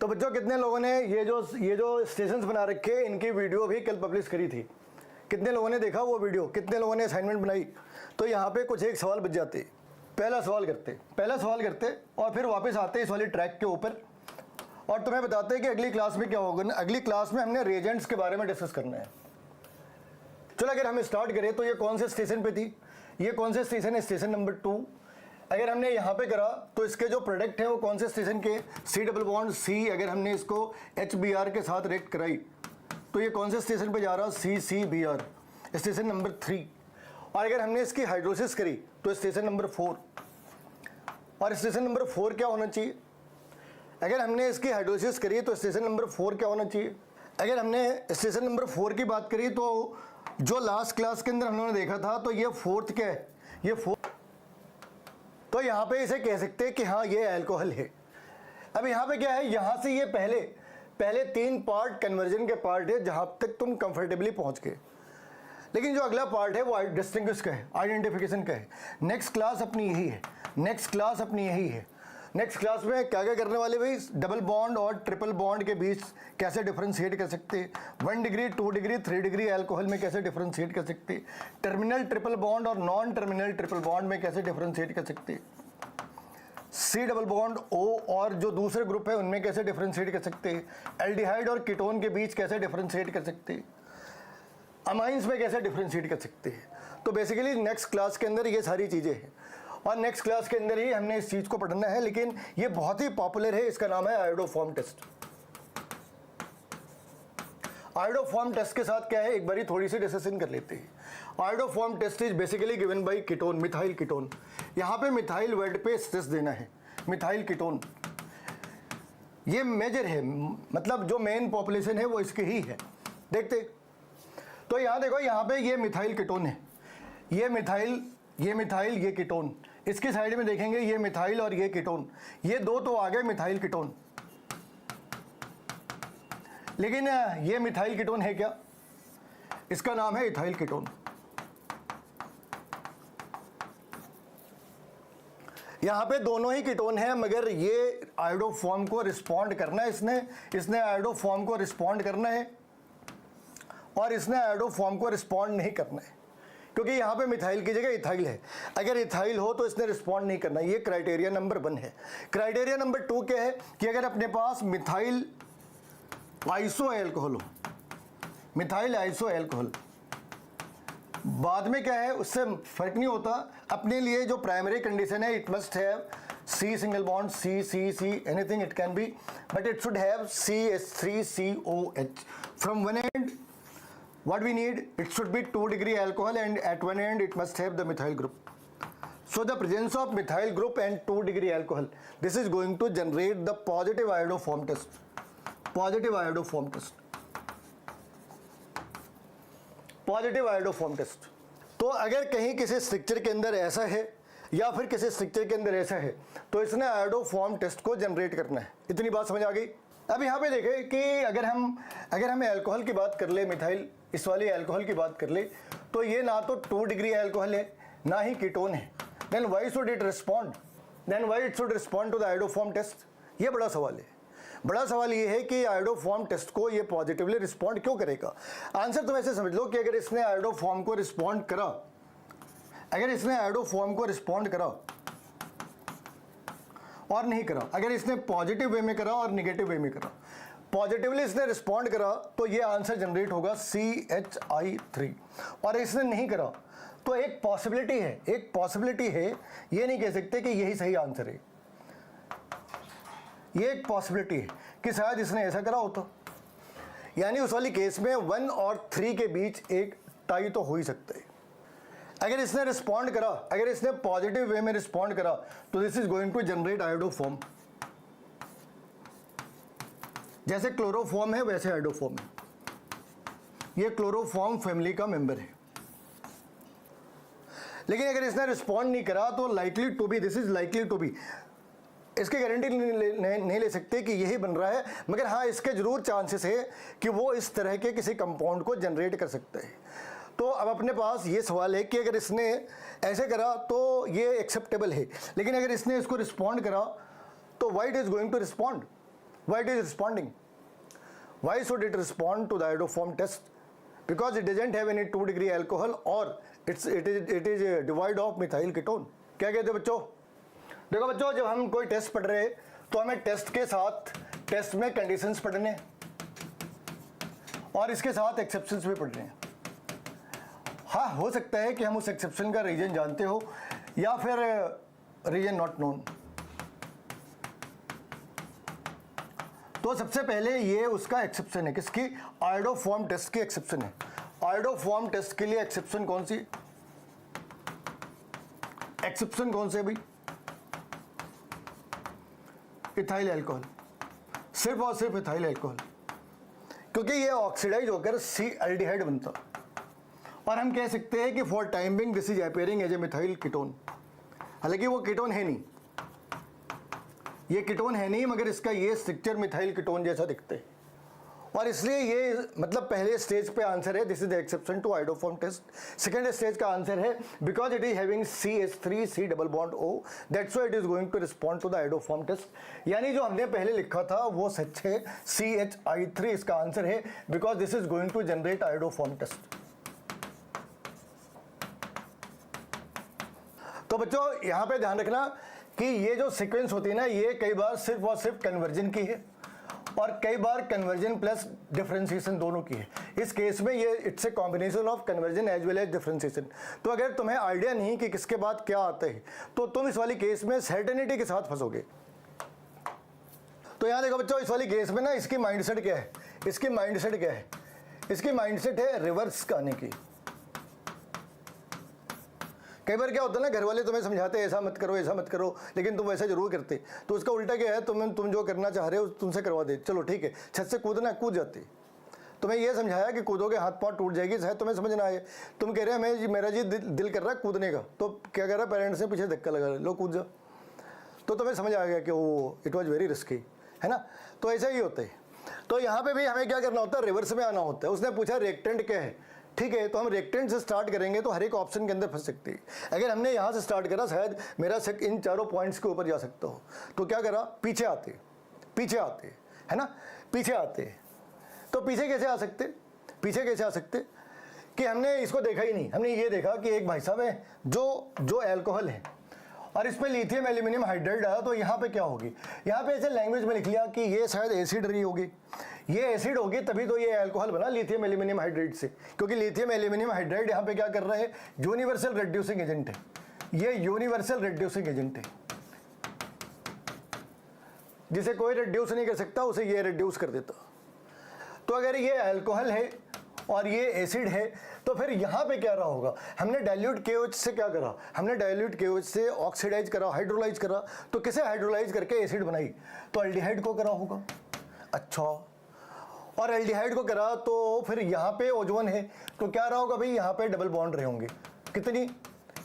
तो बच्चों कितने लोगों ने ये जो स्टेशंस बना रखे इनकी वीडियो भी कल पब्लिश करी थी? कितने लोगों ने देखा वो वीडियो? कितने लोगों ने असाइनमेंट बनाई? तो यहाँ पे कुछ एक सवाल बच जाते। पहला सवाल करते और फिर वापस आते इस वाली ट्रैक के ऊपर और तुम्हें बताते हैं कि अगली क्लास में क्या होगा ना। अगली क्लास में हमने रिएजेंट्स के बारे में डिस्कस करना है। चलो अगर हम स्टार्ट करें तो ये कौन से स्टेशन पे थी? ये कौन से स्टेशन है? Station number 2। अगर हमने यहाँ पे करा तो इसके जो प्रोडक्ट है वो कौन से स्टेशन के? C double bond C. अगर हमने इसको HBr के साथ रिएक्ट कराई तो ये कौन से स्टेशन पे जा रहा? CCBr, station number 3। और अगर हमने इसकी हाइड्रोलिसिस करी तो स्टेशन नंबर 4। और स्टेशन नंबर 4 क्या होना चाहिए? अगर हमने इसकी हाइड्रोलिसिस करी तो स्टेशन नंबर 4 क्या होना चाहिए? अगर हमने स्टेशन नंबर 4 की बात करी तो जो लास्ट क्लास के अंदर हम लोगों ने देखा था तो ये 4th क्या है? ये 4th। तो यहाँ पे इसे कह सकते हैं कि हाँ ये अल्कोहल है। अब यहाँ पे क्या है? यहाँ से ये पहले 3 पार्ट कन्वर्जन के पार्ट है जहाँ तक तुम कंफर्टेबली पहुँच गए। लेकिन जो अगला पार्ट है वो डिस्टिंग्विश का है, आइडेंटिफिकेशन का है। नेक्स्ट क्लास अपनी यही है। नेक्स्ट क्लास में क्या क्या करने वाले भाई? डबल बॉन्ड और ट्रिपल बॉन्ड के बीच कैसे डिफरेंशिएट कर सकते हैं, 1 डिग्री 2 डिग्री 3 डिग्री अल्कोहल में कैसे डिफरेंशिएट कर सकते हैं, टर्मिनल ट्रिपल बॉन्ड और नॉन टर्मिनल ट्रिपल बॉन्ड में कैसे डिफरेंशिएट कर सकते हैं, सी डबल बॉन्ड O और जो दूसरे ग्रुप है उनमें कैसे डिफरेंशिएट कर सकते हैं, एल्डिहाइड और कीटोन के बीच कैसे डिफरेंशिएट कर सकते हैं, अमाइंस में कैसे डिफरेंशिएट कर सकते हैं। तो बेसिकली नेक्स्ट क्लास के अंदर ये सारी चीज़ें हैं और नेक्स्ट क्लास के अंदर ही हमने इस चीज़ को पढ़ना है। लेकिन ये बहुत ही पॉपुलर है, इसका नाम है आयोडोफॉर्म टेस्ट। आयोडोफॉर्म टेस्ट के साथ क्या है एक बारी थोड़ी सी डिस्कशन कर लेते हैं। Iodoform test is basically given by ketone, methyl ketone. यहाँ पे मिथाइल वर्ड पे स्ट्रेस देना है, मिथाइल कीटोन। ये मेजर है, मतलब जो मेन पॉपुलेशन है वो इसकी ही है। देखते तो यहाँ देखो, यहाँ पे ये मिथाइल कीटोन है, ये मिथाइल ये कीटोन। इसकी साइड में देखेंगे ये मिथाइल और ये कीटोन, ये दो तो आ गए मिथाइल कीटोन। लेकिन ये मिथाइल कीटोन है क्या? इसका नाम है इथाइल कीटोन। यहां पे दोनों ही कीटोन है, मगर ये आयोडोफॉर्म को रिस्पॉन्ड करना है, इसने आयोडोफॉर्म को रिस्पॉन्ड करना है और इसने आयोडोफॉर्म को रिस्पॉन्ड नहीं करना है, क्योंकि यहाँ पे मिथाइल की जगह इथाइल है। अगर इथाइल हो तो इसने रिस्पॉन्ड नहीं करना। ये क्राइटेरिया नंबर 1 है। क्राइटेरिया नंबर 2 क्या है कि अगर अपने पास मिथाइल आइसो अल्कोहल हो, मिथाइल आइसो अल्कोहल, बाद में क्या है उससे फर्क नहीं होता। अपने लिए जो प्राइमरी कंडीशन है, it must have C single bond, C anything it can be, but it should have CH3COH from one end. What we need, it should be 2 degree alcohol and at one end it must have the methyl group. So the presence of methyl group and 2 degree alcohol, this is going to generate the positive iodoform test. Positive iodoform test. Positive iodoform test. तो अगर कहीं किसी structure के अंदर ऐसा है या फिर किसी स्ट्रक्चर के अंदर ऐसा है तो इसने आयोडोफॉर्म टेस्ट को जनरेट करना है। इतनी बात समझ आ गई? अब यहाँ पे देखें कि अगर हम अल्कोहल की बात कर ले, मिथाइल इस वाली अल्कोहल की बात कर ले, तो ये ना तो 2 डिग्री अल्कोहल है ना ही कीटोन है। Then why should it respond? Then why it should respond to the iodoform test? ये बड़ा सवाल है। बड़ा सवाल ये है कि आयोडोफॉर्म टेस्ट को ये पॉजिटिवली रिस्पॉन्ड क्यों करेगा? आंसर तुम ऐसे समझ लो कि अगर इसने आयोडोफॉर्म को रिस्पॉन्ड करा, अगर इसने आयोडोफॉर्म को रिस्पॉन्ड करा और नहीं करा, अगर इसने पॉजिटिव वे में करा और नेगेटिव वे में करा, पॉजिटिवली इसने रिस्पॉन्ड करा तो ये आंसर जनरेट होगा CHI3, और इसने नहीं करा तो एक पॉसिबिलिटी है, ये नहीं कह सकते कि यही सही आंसर है। ये एक पॉसिबिलिटी है कि शायद इसने ऐसा करा होता, यानी उस वाली केस में 1 और 3 के बीच एक टाई तो हो ही सकता है। अगर इसने रिस्पॉन्ड करा, अगर इसने पॉजिटिव वे में रिस्पॉन्ड करा तो this is going to generate iodoform. जैसे क्लोरोफॉर्म है वैसे आयोडोफॉर्म है। ये क्लोरोफॉर्म फैमिली का मेंबर है। लेकिन अगर इसने रिस्पॉन्ड नहीं करा तो likely to be, this is likely to be, इसकी गारंटी नहीं ले सकते कि यही बन रहा है, मगर हाँ इसके जरूर चांसेस है कि वो इस तरह के किसी कंपाउंड को जनरेट कर सकता है। तो अब अपने पास ये सवाल है कि अगर इसने ऐसे करा तो ये एक्सेप्टेबल है, लेकिन अगर इसने इसको रिस्पॉन्ड करा तो why it is going to respond? Why it is responding? Why should it respond to the iodoform test? Because it doesn't have any 2 degree alcohol or it is devoid of methyl ketone. क्या कहते हैं बच्चों? देखो बच्चों, जब हम कोई test पढ़ रहे हैं तो हमें टेस्ट के साथ टेस्ट में कंडीशंस पढ़ने और इसके साथ एक्सेप्शंस भी पढ़ने हैं। हाँ, हो सकता है कि हम उस एक्सेप्शन का रीजन जानते हो या फिर रीजन नॉट नोन। तो सबसे पहले ये उसका एक्सेप्शन है, किसकी? आयोडोफॉर्म टेस्ट की एक्सेप्शन है। आयोडोफॉर्म टेस्ट के लिए एक्सेप्शन कौन सी? एक्सेप्शन कौन से भाई? इथाइल अल्कोहल, सिर्फ और सिर्फ इथाइल अल्कोहल, क्योंकि ये ऑक्सीडाइज होकर सी एल्डिहाइड बनता। और हम कह सकते हैं कि for time being this is appearing as a methyl ketone. हालांकि वो कीटोन है नहीं, ये कीटोन है नहीं, मगर इसका ये स्ट्रक्चर मिथाइल कीटोन जैसा दिखते हैं और इसलिए ये मतलब पहले स्टेज पे आंसर है, this is the exception to iodoform test. Second stage का आंसर है because it is having CH3 C double bond O, that's why it is going to respond to the iodoform test. यानी जो हमने पहले लिखा था वो सच है, CHI3 इसका आंसर है because this is going to generate iodoform test. तो बच्चों यहाँ पे ध्यान रखना कि ये जो सीक्वेंस होती है ना, ये कई बार सिर्फ और सिर्फ कन्वर्जन की है और कई बार कन्वर्जन प्लस डिफरेंशिएशन दोनों की है। इस केस में ये it's a combination of conversion as well as differentiation. तो अगर तुम्हें आइडिया नहीं कि किसके बाद क्या आता है तो तुम इस वाली केस में सर्टेनिटी के साथ फंसोगे। तो यहाँ देखो बच्चों, इस वाली केस में ना इसकी माइंडसेट क्या है? इसकी माइंडसेट क्या है? इसकी माइंडसेट है रिवर्स आने की। कई बार क्या होता है ना, घर वाले तुम्हें समझाते हैं ऐसा मत करो ऐसा मत करो, लेकिन तुम वैसा जरूर करते। तो उसका उल्टा क्या है, तुम जो करना चाह रहे हो तुमसे करवा दे, चलो ठीक है छत से कूदना, कूद जाते। तुम्हें ये समझाया कि कूदोगे हाथ पाँव टूट जाएगी, शायद तुम्हें समझ ना आए। तुम कह रहे हैं मेरा जी दिल कर रहा है कूदने का, तो क्या कर रहा है, पेरेंट्स ने पीछे धक्का लगा, लो कूद जा। तो तुम्हें समझ आ गया कि वो इट वॉज वेरी रिस्की, है ना। तो ऐसा ही होता है। तो यहाँ पे भी हमें क्या करना होता है, रिवर्स में आना होता है। उसने पूछा रेक्टेंट क्या है, ठीक है, तो हम रेक्टेंट से स्टार्ट करेंगे तो हर एक ऑप्शन के अंदर फंस सकती है। अगर हमने यहाँ से स्टार्ट करा, शायद मेरा शक इन चारों पॉइंट्स के ऊपर जा सकता हो। तो क्या करा, पीछे आते है ना, पीछे आते। तो पीछे कैसे आ सकते, पीछे कैसे आ सकते कि हमने इसको देखा ही नहीं। हमने ये देखा कि एक भाई साहब है जो अल्कोहल है और इस पर लिथियम एल्यूमिनियम हाइड्राइड डाला, तो यहाँ पे क्या होगी, यहाँ पे ऐसे लैंग्वेज में लिख लिया कि ये शायद एसिड रही होगी, ये एसिड होगी तभी तो ये अल्कोहल बना लिथियम एल्यूमिनियम हाइड्राइड से, क्योंकि लिथियम एल्यूमिनियम हाइड्राइड यहाँ पे क्या कर रहा है, यूनिवर्सल रिड्यूसिंग एजेंट है। ये यूनिवर्सल रिड्यूसिंग एजेंट है, जिसे कोई रिड्यूस नहीं कर सकता उसे ये रिड्यूस कर देता। तो अगर ये अल्कोहल है और ये एसिड है तो फिर यहाँ पे क्या रहा होगा, हमने डाइल्यूट KOH से क्या करा, हमने डाइल्यूट KOH से ऑक्सीडाइज करा, हाइड्रोलाइज करा। तो किसे हाइड्रोलाइज करके एसिड बनाई, तो एल्डिहाइड को करा होगा। अच्छा, और एल्डिहाइड को करा तो फिर यहाँ पे ओजोन है, तो क्या रहा होगा भाई, यहाँ पे डबल बॉन्ड रहे होंगे। कितनी,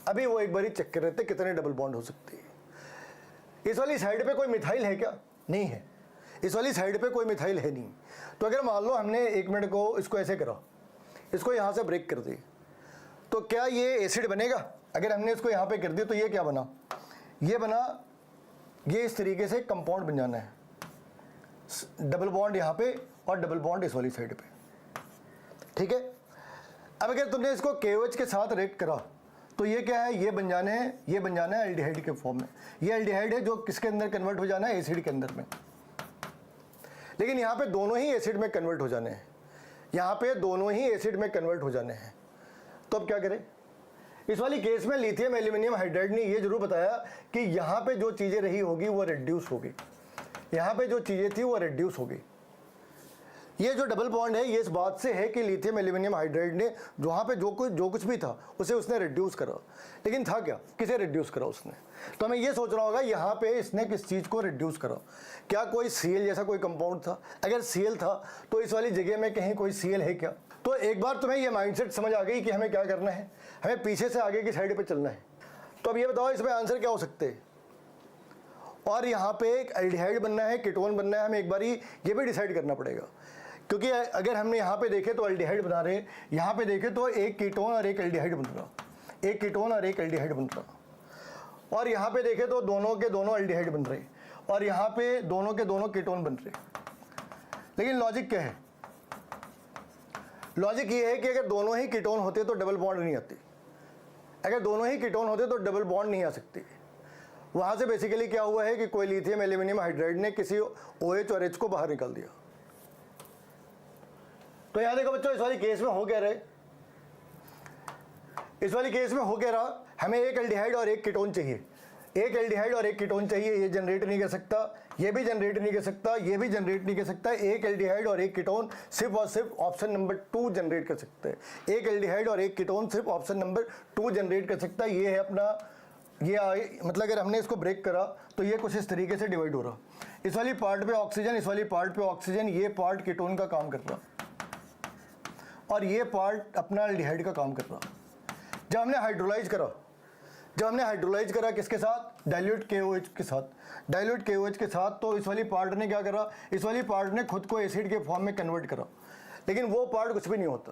अभी वो एक बार ही चेक कर रहे थे कितने डबल बॉन्ड हो सकते हैं। इस वाली साइड पे कोई मिथाइल है क्या, नहीं है। इस वाली साइड पे कोई मिथाइल है नहीं। तो अगर मान लो हमने 1 मिनट को इसको ऐसे करा, इसको यहाँ से ब्रेक कर दी, तो क्या ये एसिड बनेगा। अगर हमने इसको यहाँ पे कर दिया तो ये क्या बना, ये बना, ये इस तरीके से कंपाउंड बन जाना है, डबल बॉन्ड यहाँ पे और डबल बॉन्ड इस वाली साइड पे, ठीक है। अब अगर तुमने इसको KOH के साथ रिएक्ट करा तो ये क्या है, ये बन जाने हैं, ये बन जाना है एल्डिहाइड के फॉर्म में। ये एल्डिहाइड है जो किसके अंदर कन्वर्ट हो जाना है, एसिड के अंदर में। लेकिन यहाँ पे दोनों ही एसिड में कन्वर्ट हो जाने हैं, यहाँ पे दोनों ही एसिड में कन्वर्ट हो जाने हैं। तो अब क्या करें, इस वाली केस में लिथियम एल्यूमिनियम हाइड्राइड ने ये जरूर बताया कि यहाँ पे जो चीज़ें रही होगी वो रिड्यूस होगी, यहाँ पे जो चीज़ें थी वो रिड्यूस होगी। ये जो डबल बॉन्ड है ये इस बात से है कि लिथियम एल्यूमिनियम हाइड्राइड ने वहाँ पे जो कुछ भी था उसे उसने रिड्यूस करा। लेकिन था क्या, किसे रिड्यूस करा उसने। तो हमें ये सोचना होगा यहाँ पे इसने किस चीज़ को रिड्यूस करा। क्या कोई Cl जैसा कोई कंपाउंड था, अगर Cl था तो इस वाली जगह में कहीं कोई Cl है क्या। तो एक बार तुम्हें ये माइंडसेट समझ आ गई कि हमें क्या करना है, हमें पीछे से आगे की साइड पर चलना है। तो अब ये बताओ इसमें आंसर क्या हो सकते हैं। और यहाँ पे एक एल्डिहाइड बनना है, कीटोन बनना है, हमें एक बार ये भी डिसाइड करना पड़ेगा। क्योंकि अगर हमने यहाँ पे देखे तो एल्डिहाइड बना रहे, यहाँ पे देखे तो एक कीटोन और एक एल्डिहाइड बन रहा, एक कीटोन और एक एल्डिहाइड बन रहा। और यहाँ पे देखे तो दोनों के दोनों एल्डिहाइड बन रहे, और यहाँ पे दोनों के दोनों कीटोन बन रहे। लेकिन लॉजिक क्या है? लॉजिक ये है कि अगर दोनों ही कीटोन होते तो डबल बॉन्ड नहीं आती, अगर दोनों ही कीटोन होते तो डबल बॉन्ड नहीं आ सकती। वहाँ से बेसिकली क्या हुआ है कि कोई लिथियम एल्यूमिनियम हाइड्राइड ने किसी OH और H को बाहर निकाल दिया। तो यहाँ देखो बच्चों, इस वाली केस में हो क्या रहा है, इस वाली केस में हो क्या रहा, हमें एक एल्डिहाइड और एक कीटोन चाहिए, एक एल्डिहाइड और एक कीटोन चाहिए। ये जनरेट नहीं कर सकता, ये भी जनरेट नहीं कर सकता, ये भी जनरेट नहीं कर सकता। एक एल्डिहाइड और एक कीटोन सिर्फ और सिर्फ ऑप्शन नंबर 2 जनरेट कर सकते हैं। एक एल्डिहाइड और एक कीटोन सिर्फ ऑप्शन नंबर 2 जनरेट कर सकता है। ये है अपना, ये मतलब अगर हमने इसको ब्रेक करा तो ये कुछ इस तरीके से डिवाइड हो रहा, इस वाली पार्ट पे ऑक्सीजन, इस वाली पार्ट पे ऑक्सीजन, ये पार्ट कीटोन का काम कर रहा और ये पार्ट अपना एल्डिहाइड का काम कर रहा। जब हमने हाइड्रोलाइज करा, किसके साथ? डाइल्यूट KOH के साथ। डाइल्यूट KOH के साथ तो इस वाली पार्ट ने क्या करा, इस वाली पार्ट ने खुद को एसिड के फॉर्म में कन्वर्ट करा, लेकिन वो पार्ट कुछ भी नहीं होता।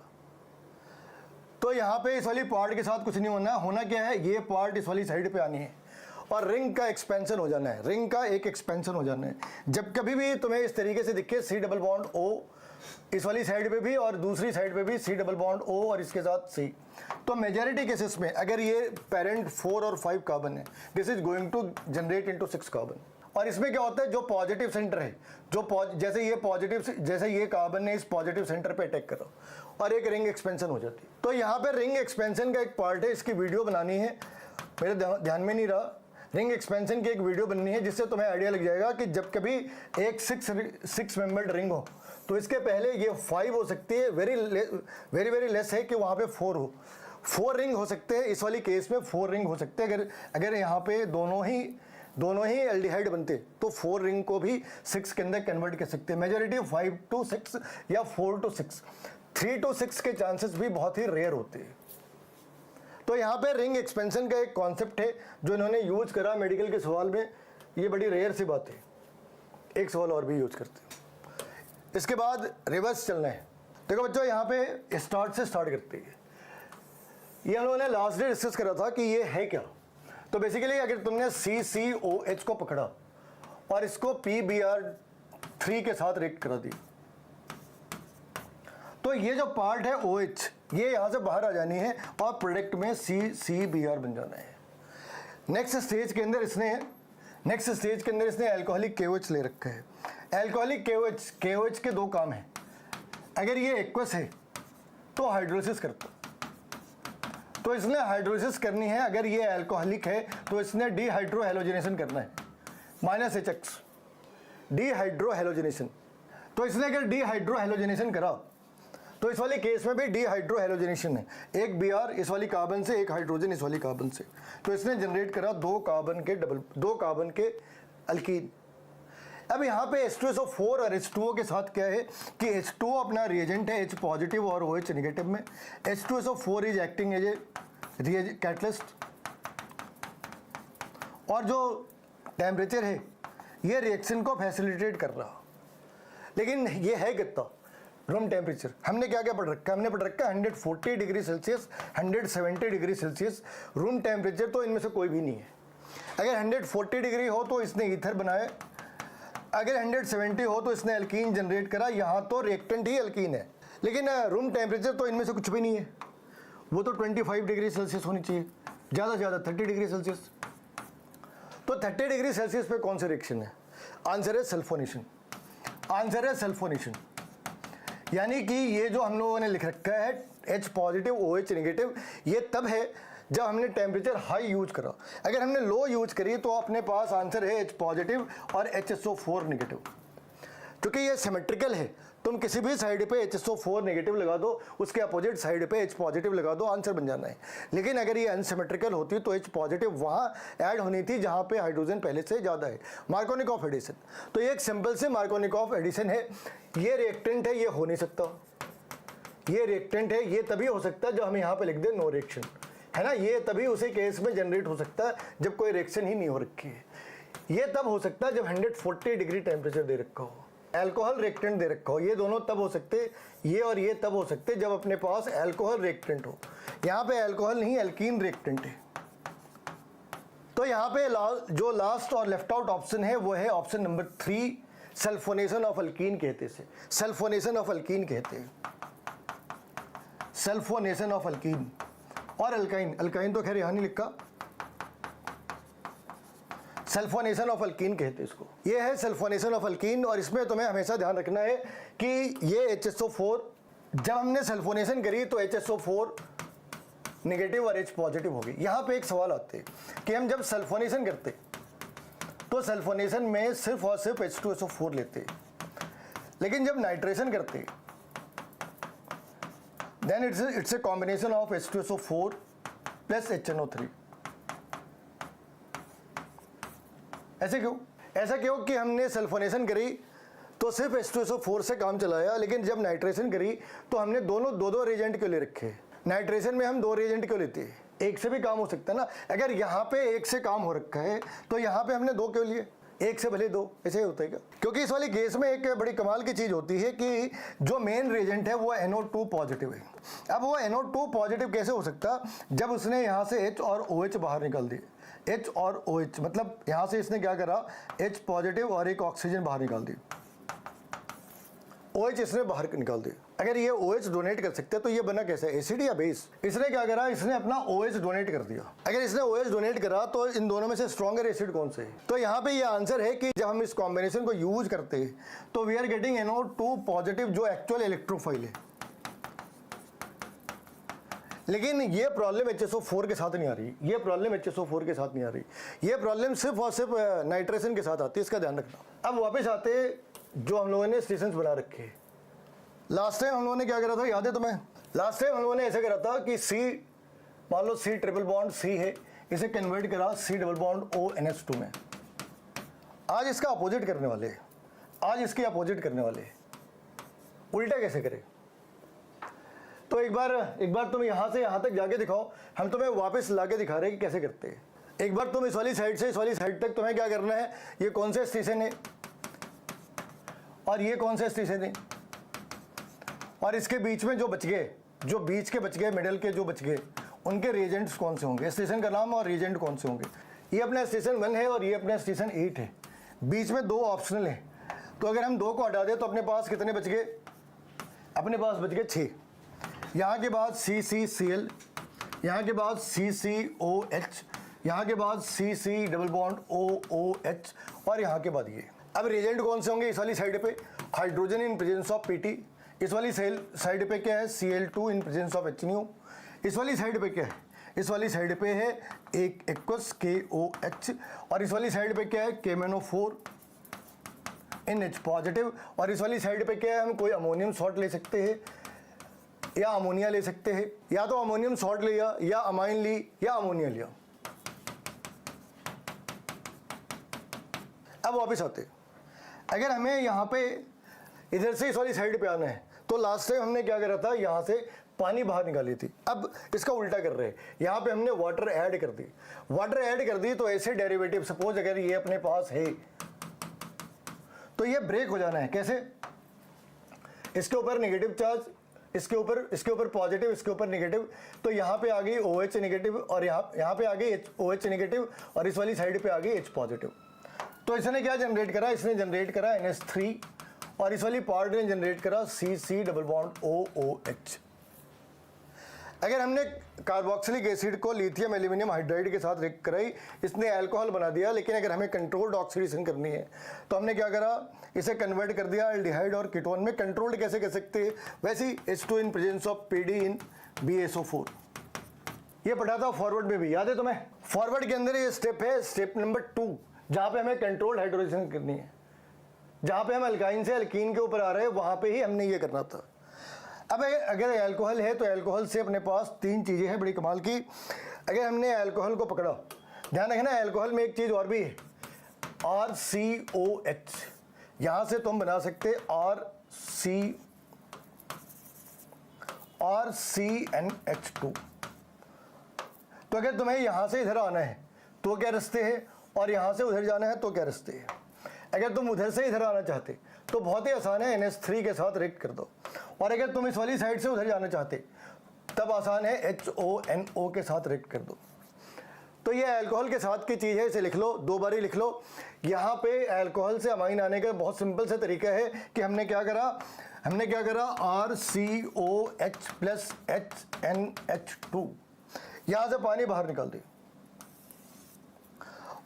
तो यहाँ पे इस वाली पार्ट के साथ कुछ नहीं होना क्या है, ये पार्ट इस वाली साइड पे आनी है और रिंग का एक्सपेंशन हो जाना है, रिंग का एक एक्सपेंशन हो जाना है। जब कभी भी तुम्हें इस तरीके से दिखे C डबल बॉन्ड O इस वाली साइड पे भी और दूसरी साइड पे भी C डबल बॉन्ड O और इसके साथ C, तो मेजॉरिटी केसेस में अगर ये पेरेंट 4 और 5 कार्बन है, this is going to generate into 6 carbon. और इसमें क्या होता है, जो पॉजिटिव सेंटर है, जो जैसे ये पॉजिटिव, जैसे ये कार्बन ने इस पॉजिटिव सेंटर पे अटैक करा और एक रिंग एक्सपेंशन हो जाती है। तो यहाँ पे रिंग एक्सपेंशन का एक पार्ट है, इसकी वीडियो बनानी है, मेरे ध्यान में नहीं रहा। रिंग एक्सपेंशन की एक वीडियो बननी है जिससे तुम्हें आइडिया लग जाएगा कि जब कभी एक 6 मेंबर्ड रिंग हो तो इसके पहले ये 5 हो सकती है, वेरी लेस है कि वहाँ पे 4 हो, 4 रिंग हो सकते हैं। इस वाली केस में 4 रिंग हो सकते हैं। अगर यहाँ पे दोनों ही एल्डिहाइड बनते तो 4 रिंग को भी 6 के अंदर कन्वर्ट कर सकते हैं। मेजॉरिटी 5 to 6 या 4 to 6, 3 to 6 के चांसेस भी बहुत ही रेयर होते हैं। तो यहाँ पे रिंग एक्सपेंशन का एक कॉन्सेप्ट है जो इन्होंने यूज करा मेडिकल के सवाल में, ये बड़ी रेयर सी बात है। एक सवाल और भी यूज करते हैं। इसके बाद रिवर्स चलना है। देखो बच्चों, यहाँ पे स्टार्ट से स्टार्ट करते हैं। ये हम लोगों ने लास्ट डे डिस्कस करा था कि ये है क्या। तो बेसिकली अगर तुमने CCOH को पकड़ा और इसको PBr3 के साथ रिएक्ट करा दी तो ये जो पार्ट है OH, ये यहाँ से बाहर आ जानी है और प्रोडक्ट में CCBr बन जाना है। नेक्स्ट स्टेज के अंदर इसने अल्कोहलिक KOH ले रखा है। अल्कोहलिक KOH के 2 काम हैं। अगर ये एक्वस है तो हाइड्रोलिसिस करता, तो इसने हाइड्रोलिसिस करनी है। अगर ये अल्कोहलिक है तो इसने डीहाइड्रोहेलोजिनेशन करना है, -HX डीहाइड्रोहेलोजिनेशन। तो इसने अगर डीहाइड्रोहेलोजिनेशन करा तो इस वाले केस में भी डीहाइड्रोहेलोजिनेशन है, एक Br इस वाली कार्बन से, एक हाइड्रोजन इस वाली कार्बन से। तो इसने जनरेट करा 2 कार्बन के अल्कीन। अब यहाँ पे H2SO4 और H2O के साथ क्या है कि H2O अपना रिएजेंट है, H पॉजिटिव और OH नेगेटिव में। H2SO4 is acting as a catalyst और जो टेम्परेचर है ये रिएक्शन को फैसिलिटेट कर रहा। लेकिन ये है कितना, रूम टेम्परेचर हमने क्या क्या पढ़ रखा है, हमने पढ़ रखा है 140 degree Celsius, 170 degree Celsius. Room temperature तो इनमें से कोई भी नहीं है। अगर 140 डिग्री हो तो इसने ईथर बनाए, अगर 170 हो तो इसने एल्कीन जनरेट करा। यहाँ तो रिएक्टेंट ही एल्कीन है, लेकिन रूम टेम्परेचर तो इनमें से कुछ भी नहीं है। वो तो 25 डिग्री सेल्सियस होनी चाहिए, ज़्यादा से ज़्यादा 30 डिग्री सेल्सियस। तो 30 डिग्री सेल्सियस पे कौन सा रिएक्शन है? आंसर है सल्फोनेशन। आंसर है सल्फोनेशन, यानी कि ये जो हम लोगों ने लिख रखा है H पॉजिटिव OH नेगेटिव, ये तब है जब हमने टेम्परेचर हाई यूज करा। अगर हमने लो यूज करी तो अपने पास आंसर है H पॉजिटिव और HSO4 नेगेटिव। क्योंकि ये सिमेट्रिकल है, तुम किसी भी साइड पे HSO4 नेगेटिव लगा दो, उसके अपोजिट साइड पे H पॉजिटिव लगा दो, आंसर बन जाना है। लेकिन अगर ये अनसिमेट्रिकल होती तो H पॉजिटिव वहाँ ऐड होनी थी जहाँ पे हाइड्रोजन पहले से ज़्यादा है, मार्कोनिकॉफ एडिशन। तो ये एक सिंपल से मार्कोनिकॉफ एडिशन है। ये रिएक्टेंट है, ये हो नहीं सकता। ये रिएक्टेंट है, ये तभी हो सकता है जब हम यहाँ पे लिख दें नो रिएक्शन, है ना। ये तभी उसी केस में जनरेट हो सकता है जब कोई रिएक्शन ही नहीं हो रखी है। ये तब हो सकता है जब 140 डिग्री टेम्परेचर दे रखा हो, अल्कोहल रिएक्टेंट दे रखा हो। ये दोनों तब हो सकते, ये और ये तब हो सकते जब अपने पास अल्कोहल रिएक्टेंट हो। यहाँ पे अल्कोहल नहीं, एल्कीन रिएक्टेंट है। तो यहाँ पे जो लास्ट और लेफ्ट आउट ऑप्शन है वो है option number 3, sulphonation of alkyne कहते हैं, सल्फोनेशन ऑफ अल्कीन कहते हैं, सल्फोनेशन ऑफ अल्कीन। और अल्काइन, अल्काइन तो खैर यहाँ नहीं लिखा, सल्फोनेशन ऑफ अल्कीन कहते हैं इसको। ये है सल्फोनेशन ऑफ अल्कीन। और इसमें तुम्हें हमेशा ध्यान रखना है कि ये HSO4 जब हमने सल्फोनेशन करी तो HSO4 नेगेटिव और H पॉजिटिव होगी। यहाँ पे एक सवाल आते हैं कि हम जब सल्फोनेशन करते तो सल्फोनेशन में सिर्फ और सिर्फ H2SO4 लेते, लेकिन जब नाइट्रेशन करते then it's a combination of H2SO4 plus HNO3। ऐसे क्यों? ऐसा क्यों कि हमने सल्फोनेशन करी तो सिर्फ H2SO4 से काम चलाया, लेकिन जब नाइट्रेशन करी तो हमने दोनों दो रिएजेंट क्यों ले रखे? नाइट्रेशन में हम 2 रिएजेंट क्यों लेते हैं? एक से भी काम हो सकता है ना। अगर यहाँ पे एक से काम हो रखा है तो यहाँ पे हमने 2 क्यों लिए? एक से भले 2, ऐसे ही होता है क्या? क्योंकि इस वाली केस में एक बड़ी कमाल की चीज़ होती है कि जो मेन रिएजेंट है वो NO2 पॉजिटिव है। अब वो NO2 पॉजिटिव कैसे हो सकता? जब उसने यहाँ से H और OH बाहर निकाल दिए। H और OH मतलब यहाँ से इसने क्या करा, H पॉजिटिव और एक ऑक्सीजन बाहर निकाल दी, OH इसने बाहर निकाल दी। अगर ये OH डोनेट कर सकते हैं तो ये बना कैसे, एसिड या बेस? इसने क्या करा, इसने अपना OH डोनेट कर दिया। अगर इसने OH डोनेट करा तो इन दोनों में से स्ट्रॉन्गर एसिड कौन से है? तो यहाँ पे ये आंसर है कि जब हम इस कॉम्बिनेशन को यूज करते हैं तो we are getting NO2 positive जो एक्चुअल इलेक्ट्रोफाइल है। लेकिन ये प्रॉब्लम HSO4 के साथ नहीं आ रही, ये प्रॉब्लम HSO4 के साथ नहीं आ रही, ये प्रॉब्लम सिर्फ और सिर्फ नाइट्रेशन के साथ आती है, इसका ध्यान रखना। अब वापस आते जो हम लोगों ने स्टेशंस बना रखे हैं। लास्ट टाइम हम लोगों ने क्या करा था, याद है तुम्हें? लास्ट टाइम हम लोगों ने ऐसे करा था कि C, मान लो C ट्रिपल बॉन्ड C है, इसे कन्वर्ट करा C डबल बॉन्ड ONH2 में। आज इसका अपोजिट करने वाले हैं, आज इसके अपोजिट करने वाले हैं। उल्टा कैसे करें? तो एक बार तुम यहाँ से यहाँ तक जाके दिखाओ, हम तुम्हें वापस ला के दिखा रहे हैं कि कैसे करते हैं। एक बार तुम इस वाली साइड से इस वाली साइड तक तुम्हें क्या करना है, ये कौन से स्टेशन है और ये कौन से स्टेशन है, और इसके बीच में जो बच गए, जो बीच के बच गए, मिडल के जो बच गए, उनके रिएजेंट्स कौन से होंगे, स्टेशन का नाम और रिएजेंट कौन से होंगे। ये अपना स्टेशन 1 है और ये अपना स्टेशन 8 है, बीच में 2 ऑप्शनल है। तो अगर हम 2 को हटा दें तो अपने पास कितने बच गए? अपने पास बच गए 6। यहाँ के बाद CCCl, यहाँ के बाद CCOH, यहाँ के बाद CC डबल बॉन्ड OOH और यहाँ के बाद ये। अब रिएजेंट कौन से होंगे इस वाली साइड पे? Hydrogen in presence of PT। इस वाली साइड पे क्या है? Cl2 in presence of HNO। इस वाली साइड पे क्या है? इस वाली साइड पे है एक एक्वस KOH और इस वाली साइड पे क्या है? KMnO4 इन H पॉजिटिव। और इस वाली साइड पे क्या है? हम कोई अमोनियम सॉल्ट ले सकते हैं या अमोनिया ले सकते हैं, या तो अमोनियम सॉल्ट लिया या अमाइन ली या अमोनिया लिया। अब वापस आते, अगर हमें यहाँ पे इधर से इस वाली साइड पे आना है तो लास्ट टाइम हमने क्या करा था, यहाँ से पानी बाहर निकाली थी। अब इसका उल्टा कर रहे हैं, यहाँ पे हमने वाटर ऐड कर दी। वाटर ऐड कर दी तो ऐसे डेरिवेटिव, सपोज अगर ये अपने पास है तो ये ब्रेक हो जाना है। कैसे? इसके ऊपर नेगेटिव चार्ज, इसके ऊपर पॉजिटिव, इसके ऊपर नेगेटिव, तो यहाँ पे आ गई OH नेगेटिव और यहाँ पे आ गई OH नेगेटिव और इस वाली साइड पे आ गई H पॉजिटिव। तो इसने क्या जनरेट करा? इसने जनरेट करा NH3 और इस वाली पार्ट ने जनरेट करा CC डबल बॉन्ड OOH। अगर हमने कार्बोक्सिलिक एसिड को लिथियम एल्यूमिनियम हाइड्राइड के साथ रिएक्ट कराई, इसने अल्कोहल बना दिया। लेकिन अगर हमें कंट्रोल्ड ऑक्सीडेशन करनी है तो हमने क्या करा, इसे कन्वर्ट कर दिया एल्डिहाइड और कीटोन में। कंट्रोल्ड कैसे कर सकते हैं? वैसे ही H2 in presence of PD in BaSO4। ये पढ़ा था फॉरवर्ड में भी, याद है तुम्हें? फॉरवर्ड के अंदर ये स्टेप है, स्टेप नंबर 2, जहाँ पे हमें कंट्रोल्ड हाइड्रोलाइजेशन करनी है। जहाँ पे हम अल्काइन से अल्कीन के ऊपर आ रहे हैं वहाँ पे ही हमने ये करना था। अब अगर अल्कोहल है तो अल्कोहल से अपने पास 3 चीज़ें हैं बड़ी कमाल की। अगर हमने अल्कोहल को पकड़ा, ध्यान रखना अल्कोहल में एक चीज़ और भी है, RCOH। यहाँ से तुम बना सकते RCNH2। तो अगर तुम्हें यहाँ से इधर आना है तो क्या रास्ते हैं, और यहाँ से उधर जाना है तो क्या रास्ते हैं। अगर तुम उधर से इधर आना चाहते तो बहुत ही आसान है, NH3 के साथ रिएक्ट कर दो। और अगर तुम इस वाली साइड से उधर जाना चाहते तब आसान है, HONO के साथ रिएक्ट कर दो। तो ये अल्कोहल के साथ की चीज़ है, इसे लिख लो, 2 बार ही लिख लो। यहाँ पे अल्कोहल से अमाइन आने का बहुत सिंपल सा तरीका है कि हमने क्या करा RCOH प्लस HNH2, यहाँ से पानी बाहर निकाल दी।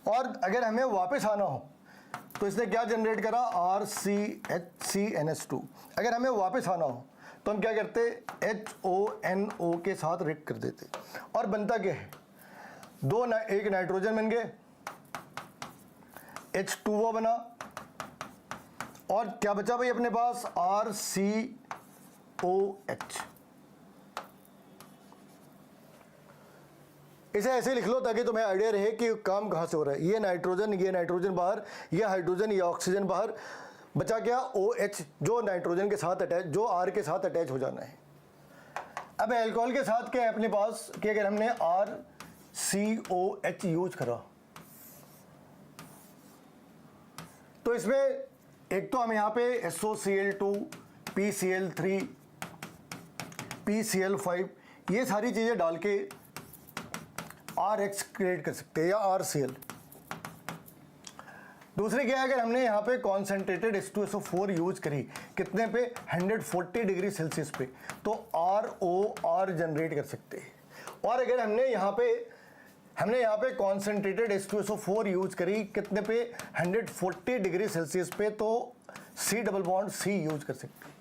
और अगर हमें वापस आना हो तो इसने क्या जनरेट करा, RCHCNH2। अगर हमें वापस आना हो तो हम क्या करते, HONO के साथ रिएक्ट कर देते, और बनता क्या है, एक नाइट्रोजन बन गए, H2O बना, और क्या बचा भाई अपने पास, RCOH। इसे ऐसे लिख लो ताकि तुम्हें आइडिया रहे कि काम कहाँ से हो रहा है। ये नाइट्रोजन बाहर, ये हाइड्रोजन, ये ऑक्सीजन बाहर, बचा क्या, OH, जो नाइट्रोजन के साथ अटैच, जो R के साथ अटैच हो जाना है। अब अल्कोहल के साथ क्या है अपने पास कि अगर हमने RCOH यूज करा तो इसमें एक तो हम यहाँ पे SOCl2, PCl3, PCl5, ये सारी चीज़ें डाल के RH क्रिएट कर सकते हैं, या RCl। दूसरी क्या है, अगर हमने यहाँ पे कॉन्सेंट्रेटेड H2SO4 यूज करी, कितने पे, 140 डिग्री सेल्सियस पे, तो ROR जनरेट कर सकते हैं। और अगर हमने यहाँ पे कॉन्सेंट्रेटेड H2SO4 यूज करी, कितने पे, 140 डिग्री सेल्सियस पे, तो C double bond C use कर सकते हैं।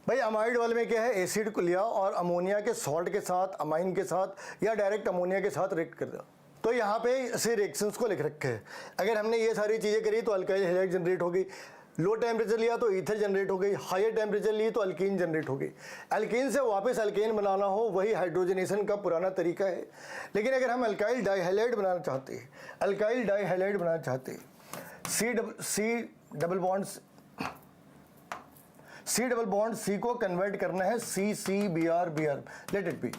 भाई अमाइड वाले में क्या है, एसिड को लिया और अमोनिया के सॉल्ट के साथ, अमाइन के साथ, या डायरेक्ट अमोनिया के साथ रिएक्ट कर दिया। तो यहाँ पे ऐसे रिएक्शंस को लिख रखे हैं। अगर हमने ये सारी चीज़ें करी तो अल्काइल हैलाइड जनरेट हो गई, लो टेम्परेचर लिया तो ईथर जनरेट हो गई, हायर टेम्परेचर ली तो अल्कीन जनरेट हो गई। अल्कीन से वापस अल्केन बनाना हो वही हाइड्रोजनेशन का पुराना तरीका है। लेकिन अगर हम अल्काइल डाइहैलाइड बनाना चाहते हैं, C डबल बॉन्ड C को कन्वर्ट करना है CCBr, लेट इट बी।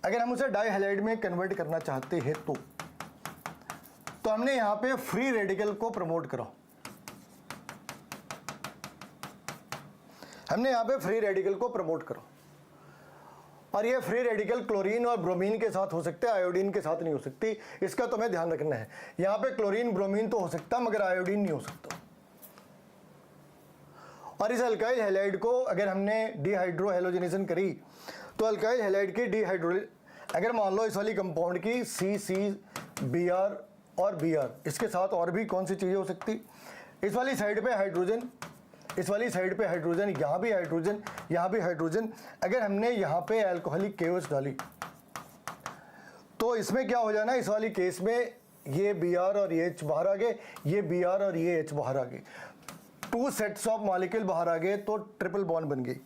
अगर हम उसे डाइहैलाइड में कन्वर्ट करना चाहते हैं तो हमने यहाँ पे फ्री रेडिकल को प्रमोट करा। और ये फ्री रेडिकल क्लोरीन और ब्रोमीन के साथ हो सकते हैं, आयोडीन के साथ नहीं हो सकती। इसका तुम्हें ध्यान रखना है। यहाँ पे क्लोरीन ब्रोमीन तो हो सकता मगर आयोडीन नहीं हो सकता। और इस अल्काइल हैलाइड को अगर हमने डिहाइड्रो हैलोजनेशन करी तो अल्काइल हैलाइड की अगर मान लो इस वाली कंपाउंड की CCBr और Br, इसके साथ और भी कौन सी चीज़ें हो सकती, इस वाली साइड पे हाइड्रोजन, यहाँ भी हाइड्रोजन, अगर हमने यहाँ पे अल्कोहलिक केओस डाली तो इसमें क्या हो जाना, इस वाली केस में ये Br और ये H बाहर आ गए, ये Br और ये H बाहर आ गए, 2 सेट्स ऑफ मॉलिक्यूल बाहर आ गए, तो ट्रिपल बॉन्ड बन गई।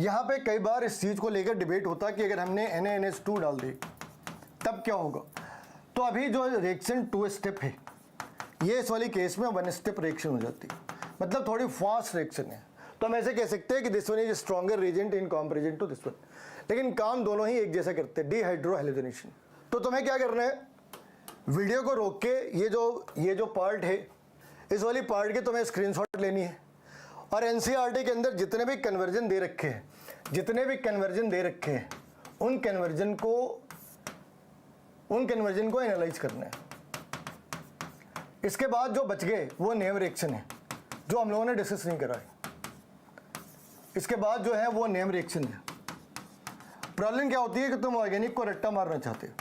यहाँ पे कई बार इस चीज़ को लेकर डिबेट होता कि अगर हमने NaNH2 डाल दी तब क्या होगा। तो अभी जो रिएक्शन 2 स्टेप है, ये इस वाली केस में 1 स्टेप रिएक्शन हो जाती है, मतलब थोड़ी फास्ट रिएक्शन है। तो हम ऐसे कह सकते हैं कि this one is stronger reagent in comparison to this one, लेकिन काम दोनों ही एक जैसा करते हैं, डिहाइड्रो हैलोजनेशन। तो तुम्हें क्या करना है, वीडियो को रोक के ये जो पार्ट है, इस वाली पार्ट की तुम्हें स्क्रीनशॉट लेनी है, और एनसीईआरटी के अंदर जितने भी कन्वर्जन दे रखे हैं, उन कन्वर्जन को एनालाइज करना है। इसके बाद जो बच गए वो नेम रिएक्शन है, जो हम लोगों ने डिस्कस नहीं करा है। इसके बाद जो है वो नेम रिएक्शन है। प्रॉब्लम क्या होती है कि तुम ऑर्गेनिक को रट्टा मारना चाहते हो।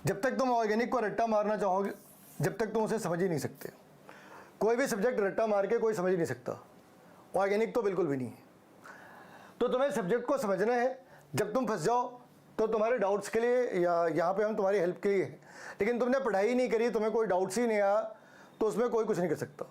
जब तक तुम ऑर्गेनिक को रट्टा मारना चाहोगे, जब तक तुम उसे समझ ही नहीं सकते। कोई भी सब्जेक्ट रट्टा मार के कोई समझ ही नहीं सकता, ऑर्गेनिक तो बिल्कुल भी नहीं है। तो तुम्हें सब्जेक्ट को समझना है। जब तुम फंस जाओ तो तुम्हारे डाउट्स के लिए या यहाँ पे हम तुम्हारी हेल्प के लिए हैं, लेकिन तुमने पढ़ाई नहीं करी, तुम्हें कोई डाउट्स ही नहीं आया, तो उसमें कोई कुछ नहीं कर सकता।